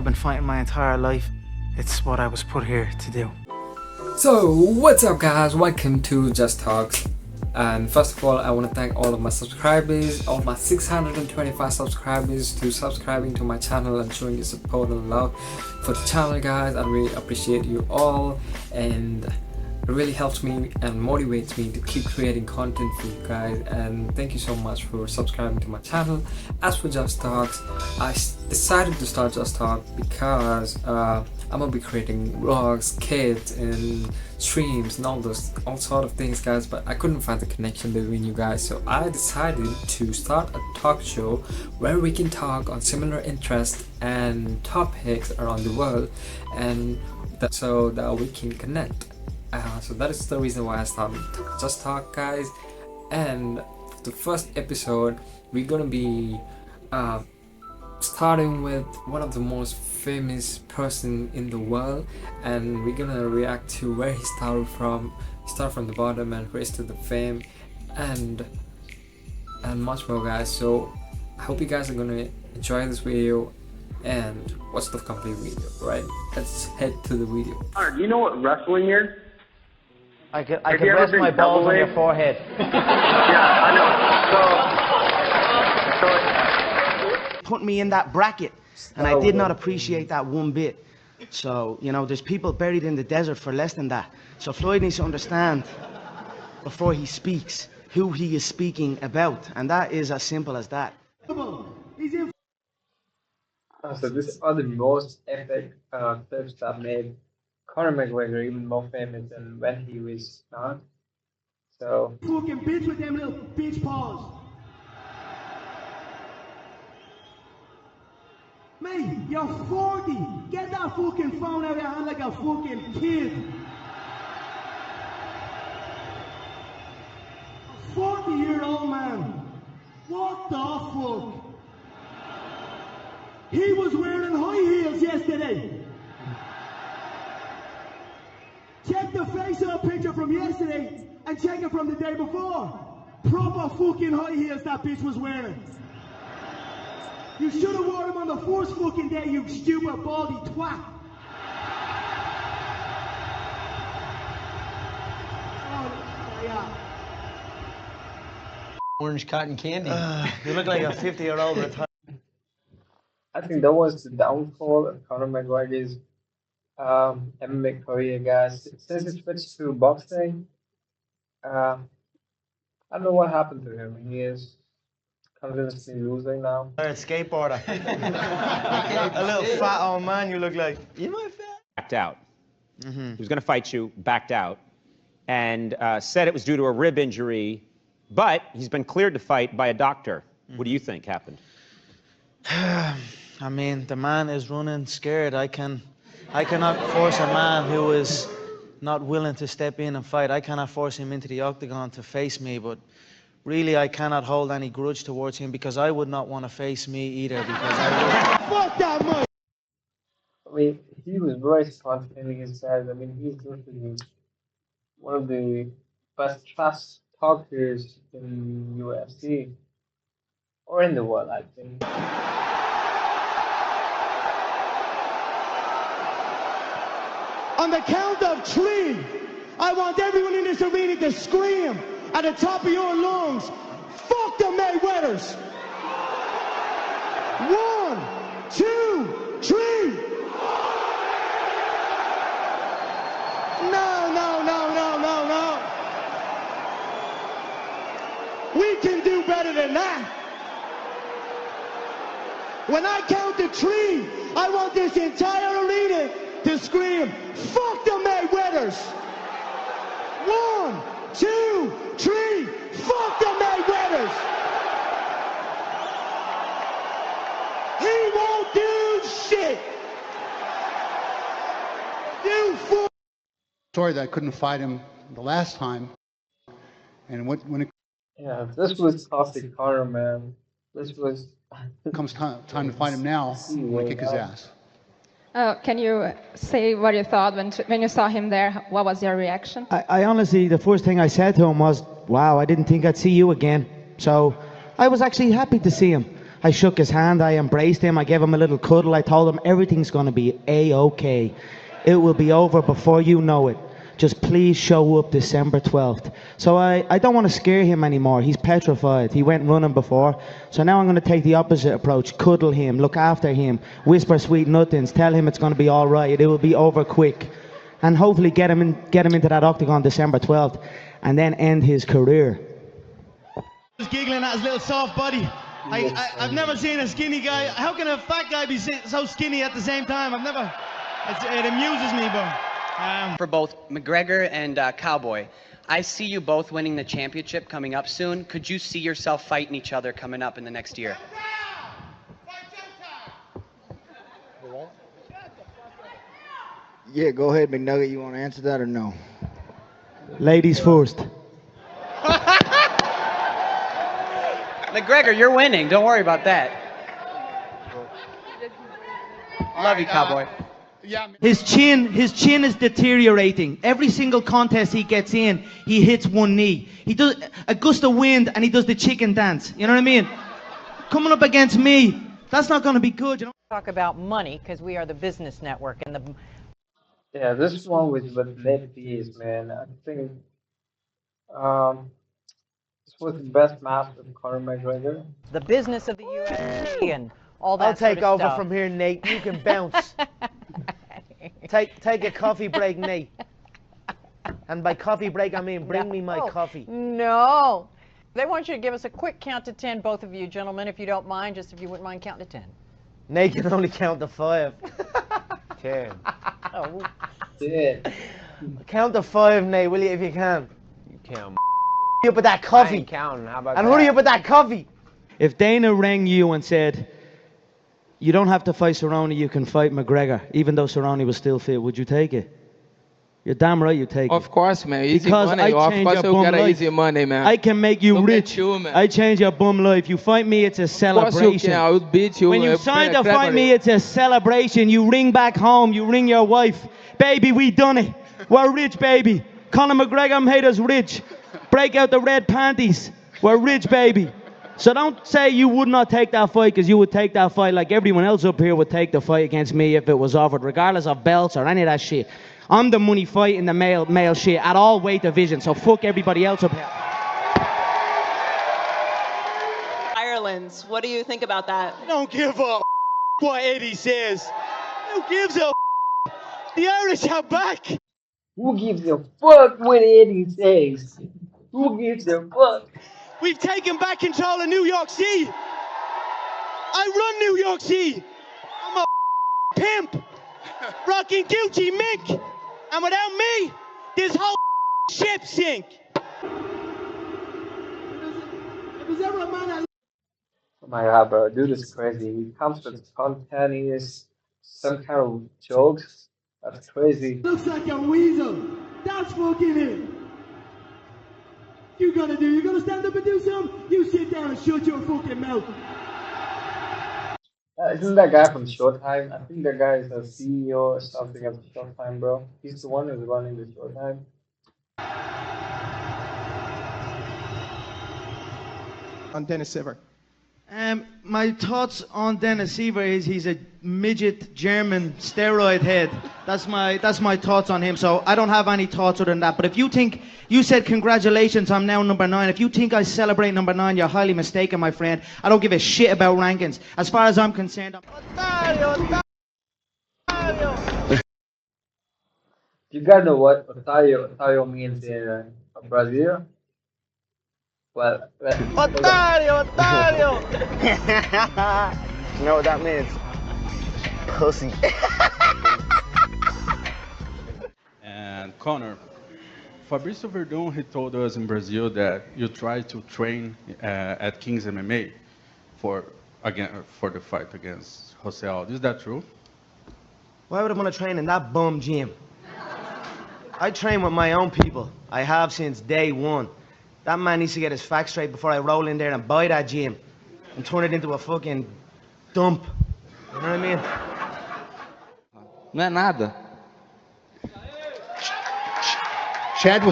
been fighting my entire life. It's what I was put here to do. So what's up guys, welcome to Just Talks. And first of all, I want to thank all of my subscribers, all my 625 subscribers to subscribing to my channel and showing your support and love for the channel guys. I really appreciate you all, and it really helps me and motivates me to keep creating content for you guys. And thank you so much for subscribing to my channel. As for Just Talks, I decided to start Just Talk because I'm gonna be creating vlogs, kits, and streams and all sort of things guys, but I couldn't find the connection between you guys, so I decided to start a talk show where we can talk on similar interests and topics around the world, and so that we can connect. So that is the reason why I started Just Talk guys. And for the first episode, we're gonna be starting with one of the most famous person in the world, and we're gonna react to where he started from. He started from the bottom and raised to the fame, and much more guys. So I hope you guys are gonna enjoy this video and watch the complete video. Right, let's head to the video. Do you know what wrestling is? I could rest my balls on your forehead. Yeah, I know. So Put me in that bracket, and I did not appreciate that one bit. So, you know, there's people buried in the desert for less than that. So Floyd needs to understand before he speaks who he is speaking about, and that is as simple as that. So these are the most epic clips that made Conor McGregor even more famous than when he was not. So fucking bitch with them little bitch paws. Mate, you're 40. Get that fucking phone out of your hand like a fucking kid. A 40-year-old man. What the fuck? He was wearing high heels yesterday. Check the face-off picture from yesterday and check it from the day before. Proper fucking high heels that bitch was wearing. You should have worn them on the first fucking day, you stupid baldy twat. Oh, yeah. Orange cotton candy. You look like a 50-year-old retired. I think that was the downfall of Conor McGregor's MMA career, guys. Since he switched to boxing, I don't know what happened to him. He is convincingly losing now. A skateboarder. A little fat old man you look like. You might fat. Backed out. He was going to fight you, backed out, and said it was due to a rib injury, but he's been cleared to fight by a doctor. What do you think happened? I mean, the man is running scared. I cannot force a man who is not willing to step in and fight. I cannot force him into the octagon to face me, but really I cannot hold any grudge towards him because I would not want to face me either, because I would... Fuck that man! I mean, he was very confident in his side. I mean, he's literally one of the best trash talkers in UFC or in the world, I think. On the count of 3, I want everyone in this arena to scream at the top of your lungs, fuck the Mayweathers. 1, 2, 3. No. We can do better than that. When I count to 3, I want this entire arena to scream, fuck the Mayweathers. 1, 2, 3, fuck the Mayweathers. He won't do shit. You fool. Sorry that I couldn't fight him the last time. And when it this was classic Conor, man. This was comes time to fight him now, I'm gonna kick his ass. Can you say what you thought when you saw him there? What was your reaction? I honestly, the first thing I said to him was, wow, I didn't think I'd see you again. So I was actually happy to see him. I shook his hand, I embraced him, I gave him a little cuddle, I told him everything's gonna be A-okay. It will be over before you know it. Just please show up December 12th. So I don't want to scare him anymore. He's petrified. He went running before. So now I'm going to take the opposite approach. Cuddle him, look after him, whisper sweet nothings, tell him it's going to be all right. It will be over quick. And hopefully get him into that octagon December 12th and then end his career. Just giggling at his little soft body. I've never seen a skinny guy. How can a fat guy be so skinny at the same time? It amuses me, bro. For both McGregor and Cowboy, I see you both winning the championship coming up soon. Could you see yourself fighting each other coming up in the next year? Yeah, go ahead, McNugget. You want to answer that or no? Ladies first. McGregor, you're winning. Don't worry about that. Love you, Cowboy. His chin is deteriorating. Every single contest he gets in, he hits one knee. He does a gust of wind and he does the chicken dance. You know what I mean? Coming up against me, that's not going to be good. You know? Talk about money because we are the business network and the. Yeah, this one with lefties, man. I think this was the best match with Conor McGregor. The business of the UFC and all that I'll take sort of over stuff. from here, Nate. You can bounce. Take a coffee break, Nate. And by coffee break, I mean bring me my coffee. No. They want you to give us a quick count to 10, both of you gentlemen, if you don't mind, just if you wouldn't mind counting to 10. Nate can only count to 5. 10. Oh. Yeah. Count to 5, Nate, will you, if you can? You count. You up with that I coffee. ain't counting. How about And that? hurry up with that coffee. If Dana rang you and said, you don't have to fight Cerrone, you can fight McGregor, even though Cerrone was still fit, would you take it? You're damn right you take it. Of course, man. Easy Because money. I Of change course, your you bum get life. easy money, man. I can make you Look rich. at you, man. I change your bum life. You fight me, it's a Of course celebration. you can. I will beat you. When you sign to fight me, it's a celebration. You ring back home, you ring your wife. Baby, we done it. We're rich, baby. Conor McGregor made us rich. Break out the red panties. We're rich, baby. So don't say you would not take that fight, because you would take that fight like everyone else up here would take the fight against me if it was offered, regardless of belts or any of that shit. I'm the money fight in the male shit at all weight divisions, so fuck everybody else up here. Ireland, what do you think about that? I don't give a what Eddie says. Who gives a The Irish are back. Who gives a fuck what Eddie says? Who gives a fuck? We've taken back control of New York City. I run New York City. I'm a pimp. Rocking Gucci mink. And without me, this whole ship sink. Oh my god, bro, dude is crazy. He comes with spontaneous, some kind of jokes. That's crazy. Looks like a weasel. That's fucking it. You gonna stand up and do something? You sit down and shut your fucking mouth. Isn't that guy from Showtime? I think that guy is a CEO or something of Showtime, bro. He's the one who's running the Showtime. On Dennis Siver. My thoughts on Dennis Siver is he's a midget German steroid head. That's my thoughts on him. So I don't have any thoughts other than that. But if you think, you said congratulations, I'm now number 9. If you think I celebrate number 9, you're highly mistaken, my friend. I don't give a shit about rankings. As far as I'm concerned, You guys know what Otario means in Brazil? Well, Otario! You know what that means? Pussy. And Conor, Fabrício Verdun, he told us in Brazil that you tried to train at King's MMA for the fight against Jose Aldo. Is that true? Why would I want to train in that bum gym? I train with my own people. I have since day one. That man needs to get his facts straight before I roll in there and buy that gym and turn it into a fucking dump. You know what I mean? Não é nada. Chad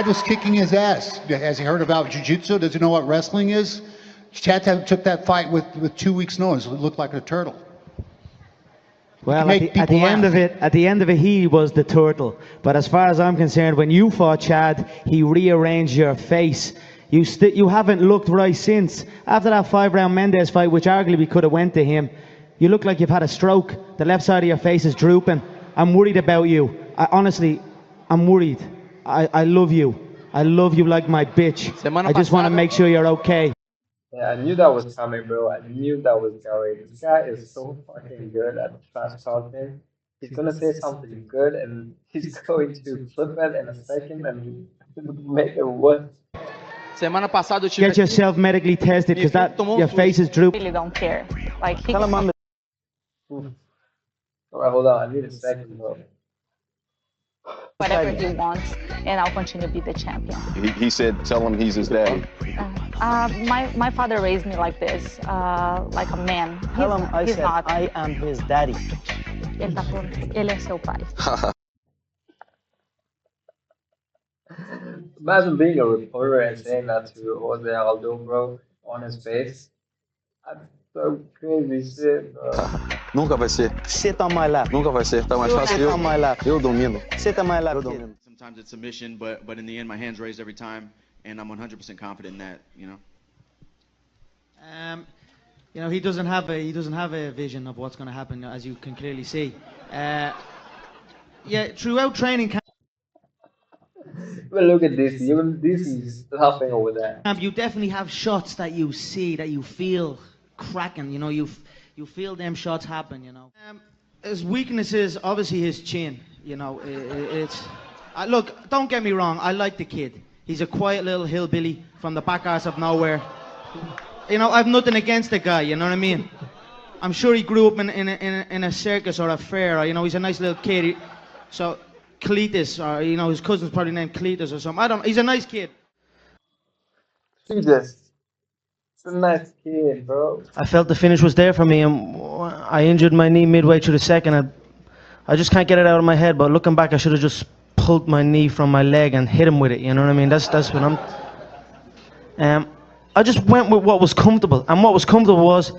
was kicking his ass. Has he heard about jiu-jitsu? Does he know what wrestling is? Chad took that fight with 2 weeks' notice. It looked like a turtle. Well, at the end of it, he was the turtle. But as far as I'm concerned, when you fought Chad, he rearranged your face. You haven't looked right since. After that 5-round Mendes fight, which arguably could have went to him, you look like you've had a stroke. The left side of your face is drooping. I'm worried about you. Honestly, I'm worried. I love you. I love you like my bitch. I just want to make sure you're okay. Yeah, I knew that was coming, bro. I knew that was going. This guy is so fucking good at trash talking. He's gonna say something good and he's going to flip it in a second and make it worse. Semana passada eu tive Get yourself medically tested because that your face is drooping. Really don't care. Like he. Tell him I'm the... Alright, hold on. I need a second, bro. Whatever he wants, and I'll continue to be the champion. He said, tell him he's his daddy. My father raised me like this, like a man. Tell him I he's said not. I am his daddy. Ele é seu pai. Imagine being a reporter and saying that to Jose Aldo, bro, on his face. That's so crazy shit, bro. Nunca vai ser. Sit on my lap. Nunca vai ser. Tá mais fácil Sit on my lap. eu domino. Sit on my lap. Sometimes it's submission, but in the end, my hand's raised every time, and I'm 100% confident in that. You know, he doesn't have a vision of what's going to happen, as you can clearly see. Yeah, throughout training camp. But look at this. This is laughing over there. You definitely have shots that you see, that you feel cracking. You know, you feel them shots happen. You know, his weakness is obviously his chin. You know, it's. Look, don't get me wrong. I like the kid. He's a quiet little hillbilly from the back arse of nowhere. You know, I've nothing against the guy. You know what I mean? I'm sure he grew up in a circus or a fair. Or, you know, he's a nice little kid. So. Cletus, or you know, his cousin's probably named Cletus or something. He's a nice kid. Jesus. It's a nice kid, bro. I felt the finish was there for me, and I injured my knee midway through the second. I just can't get it out of my head, but looking back, I should have just pulled my knee from my leg and hit him with it, you know what I mean? That's what I'm... I just went with what was comfortable, and what was comfortable was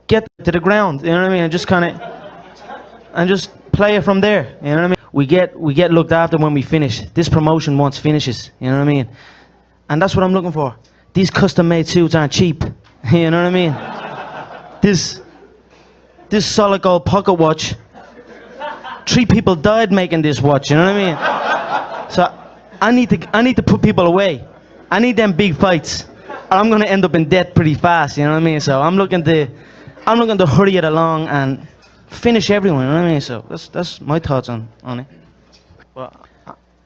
get to the ground, you know what I mean? And just kind of... And just play it from there, you know what I mean? We get looked after when we finish. This promotion wants finishes, you know what I mean? And that's what I'm looking for. These custom-made suits aren't cheap, you know what I mean? This solid gold pocket watch, 3 people died making this watch, you know what I mean? So I need to put people away. I need them big fights, or I'm gonna end up in debt pretty fast, you know what I mean? So I'm looking to hurry it along and finish everyone, you know what I mean? So that's my thoughts on it. Well,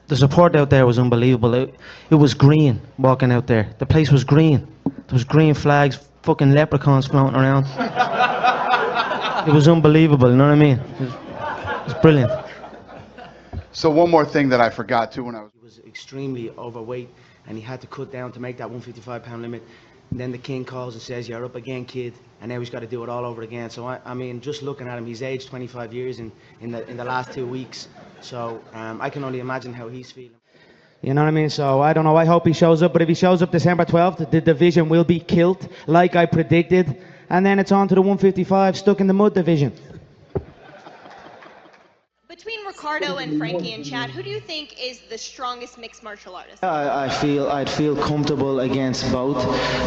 the support out there was unbelievable. It was green walking out there. The place was green. There was green flags, fucking leprechauns floating around. It was unbelievable, you know what I mean? It was brilliant. So one more thing that I forgot too when I was... He was extremely overweight, and he had to cut down to make that 155-pound limit. And then the king calls and says, "You're up again, kid," and now he's got to do it all over again. So I mean, just looking at him, he's aged 25 years in the last 2 weeks. So I can only imagine how he's feeling. You know what I mean? So I don't know. I hope he shows up. But if he shows up December 12th, the division will be killed, like I predicted. And then it's on to the 155, stuck in the mud division. Between Ricardo and Frankie and Chad, who do you think is the strongest mixed martial artist? I'd feel comfortable against both.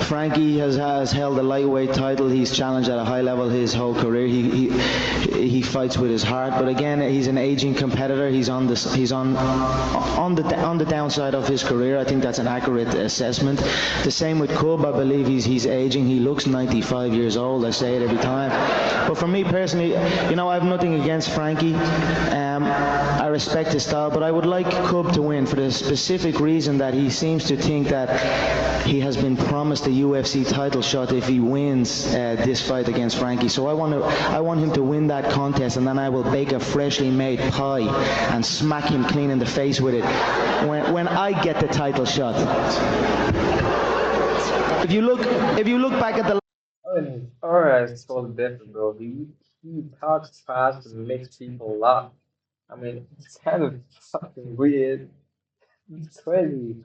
Frankie has held the lightweight title. He's challenged at a high level his whole career. He fights with his heart, but again, he's an aging competitor. He's on the downside of his career. I think that's an accurate assessment. The same with Cub. I believe he's aging. He looks 95 years old. I say it every time. But for me personally, you know, I have nothing against Frankie. I respect his style, but I would like Cub to win for the specific reason that he seems to think that he has been promised a UFC title shot if he wins this fight against Frankie. So I want him to win that contest, and then I will bake a freshly made pie and smack him clean in the face with it when I get the title shot. If you look back at the... Alright, it's totally different, bro. He talks fast and makes people laugh. I mean, it's kind of fucking weird. It's crazy.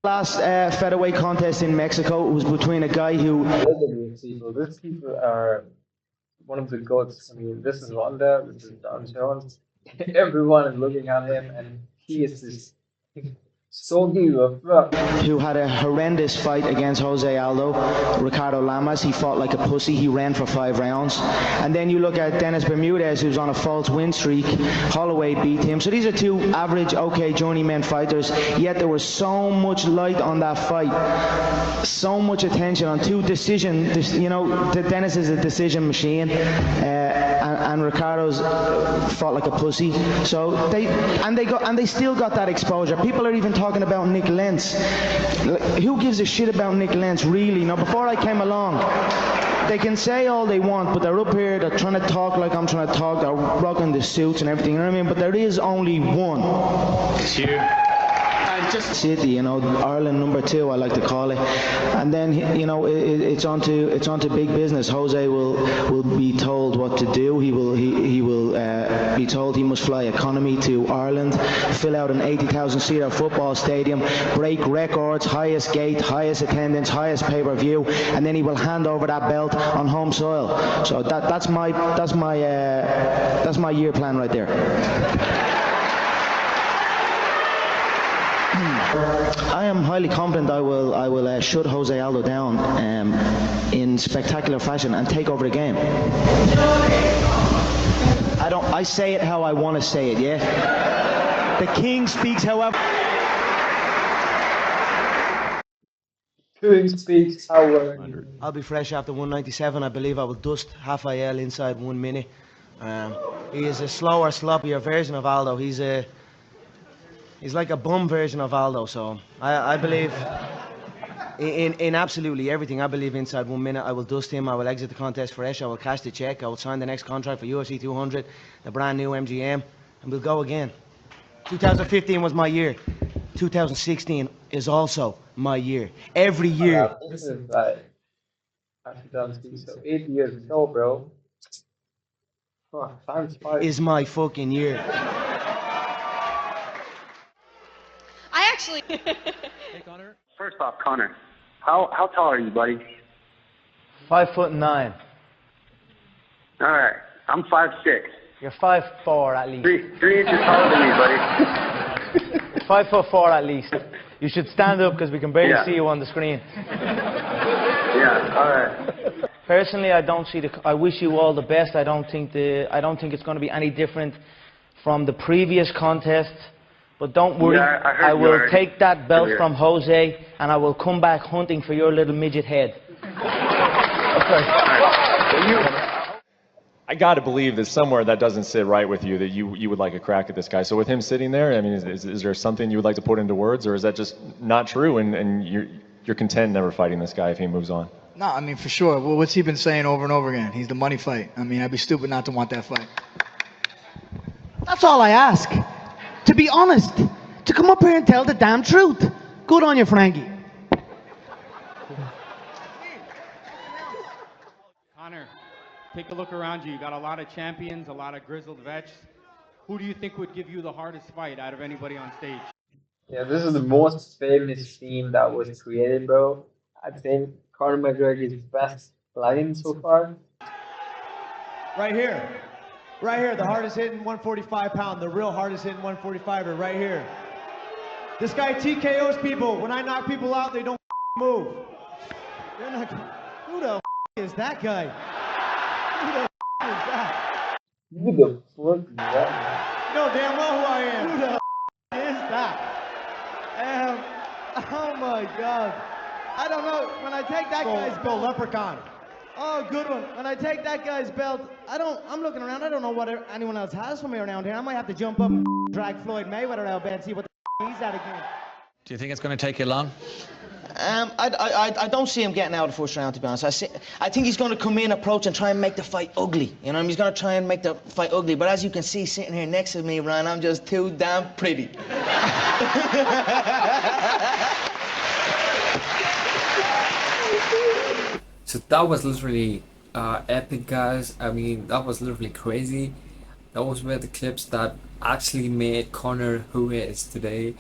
Last featherweight contest in Mexico, it was between a guy who... These people are one of the goats. I mean, this is Wanda, this is John Jones. Everyone is looking at him, and he is this who had a horrendous fight against Jose Aldo, Ricardo Lamas. He fought like a pussy. He ran for 5 rounds. And then you look at Dennis Bermudez, who's on a false win streak. Holloway beat him. So these are 2 average, okay, journeyman fighters. Yet there was so much light on that fight, so much attention on 2 decisions. You know, Dennis is a decision machine, and Ricardo's fought like a pussy. So they still got that exposure. People are even talking about Nick Lentz. Who gives a shit about Nick Lentz, really? Now, before I came along, they can say all they want, but they're up here, they're trying to talk like I'm trying to talk, they're rocking the suits and everything, you know what I mean? But there is only one. It's you. City, you know, Ireland number 2, I like to call it. And then, you know, it's onto big business. Jose will be told what to do. He will be told he must fly economy to Ireland, fill out an 80,000-seater football stadium, break records, highest gate, highest attendance, highest pay-per-view, and then he will hand over that belt on home soil. So that's my year plan right there. I am highly confident I will shut Jose Aldo down in spectacular fashion and take over the game. I say it how I want to say it, yeah? The king speaks however... King speaks however... I'll be fresh after 197. I believe I will dust Rafael inside 1 minute. He is a slower, sloppier version of Aldo. He's like a bum version of Aldo, so I believe in absolutely everything. I believe inside 1 minute I will dust him, I will exit the contest fresh, I will cash the check, I will sign the next contract for UFC 200, the brand new MGM, and we'll go again. 2015 was my year. 2016 is also my year. Every year. This is like, so 8 years ago, bro. Oh, time's 5. Is my fucking year. I actually. Hey, Connor. First off, Connor, how tall are you, buddy? 5'9". All right, I'm 5'6". You're 5'4" at least. 3 inches taller than me, buddy. 5'4" at least. You should stand up because we can barely see you on the screen. Yeah. All right. Personally, I wish you all the best. I don't think it's going to be any different from the previous contest. But don't worry, I will take that belt from Jose and I will come back hunting for your little midget head. I got to believe that somewhere that doesn't sit right with you, that you would like a crack at this guy. So with him sitting there, I mean, is there something you would like to put into words, or is that just not true and you're content never fighting this guy if he moves on? No, I mean, for sure. Well, what's he been saying over and over again? He's the money fight. I mean, I'd be stupid not to want that fight. That's all I ask. To be honest, to come up here and tell the damn truth. Good on you, Frankie. Connor, take a look around you. You got a lot of champions, a lot of grizzled vets. Who do you think would give you the hardest fight out of anybody on stage? Yeah, this is the most famous theme that was created, bro. I think Conor McGregor's best line so far. Right here. Right here, the hardest hitting 145-pound, the real hardest hitting 145er, right here. This guy TKOs people. When I knock people out, they don't move. You're not, who the is that guy? Who the is that? Who the fuck is that? You know damn well who I am. Who the is that? Oh my God. I don't know. When I take that guy's belt, Leprechaun. Oh, good one. When I take that guy's belt, I'm looking around. I don't know what anyone else has for me around here. I might have to jump up and drag Floyd Mayweather out there and see what the he's at again. Do you think it's going to take you long? I don't see him getting out of the first round, to be honest. I think he's going to come in, approach, and try and make the fight ugly. You know, he's going to try and make the fight ugly. But as you can see, sitting here next to me, Ryan, I'm just too damn pretty. So that was literally epic, guys. I mean, that was literally crazy. Those were the clips that actually made Conor who he is today.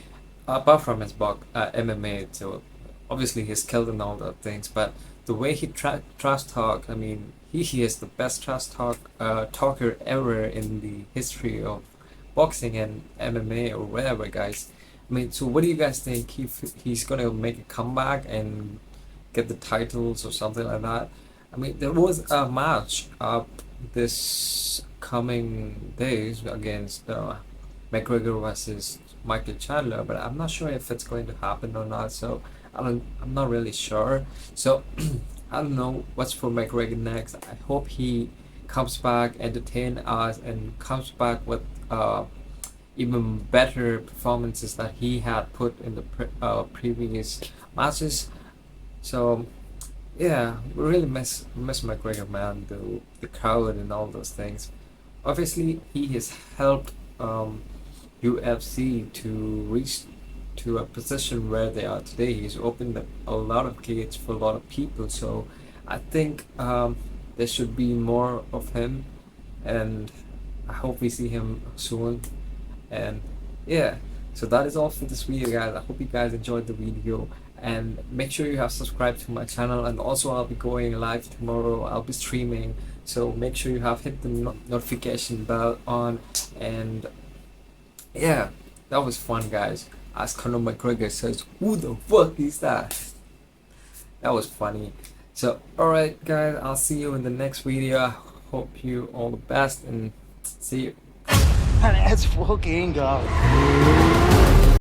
apart from his MMA, so obviously he's killed and all the things, but the way he trash talk, I mean, he is the best trash talker ever in the history of boxing and MMA or whatever, guys. I mean, so what do you guys think? He's gonna make a comeback and get the titles or something like that? I mean, there was a match up this coming days against Mcgregor versus Michael Chandler, but I'm not sure if it's going to happen or not. So I'm not really sure. So I don't know what's for McGregor next. I hope he comes back, entertain us, and comes back with even better performances that he had put in the previous matches. So yeah, we really miss McGregor, man. The crowd and all those things. Obviously, he has helped UFC to reach to a position where they are today. He's opened up a lot of gates for a lot of people. So I think there should be more of him, and I hope we see him soon. And yeah, so that is all for this video, guys. I hope you guys enjoyed the video, and make sure you have subscribed to my channel. And also, I'll be going live tomorrow. I'll be streaming, so make sure you have hit the notification bell on. And yeah, that was fun, guys. As Conor McGregor says, who the fuck is that? That was funny. So alright, guys, I'll see you in the next video. I hope you all the best, and see you. Let's fucking go.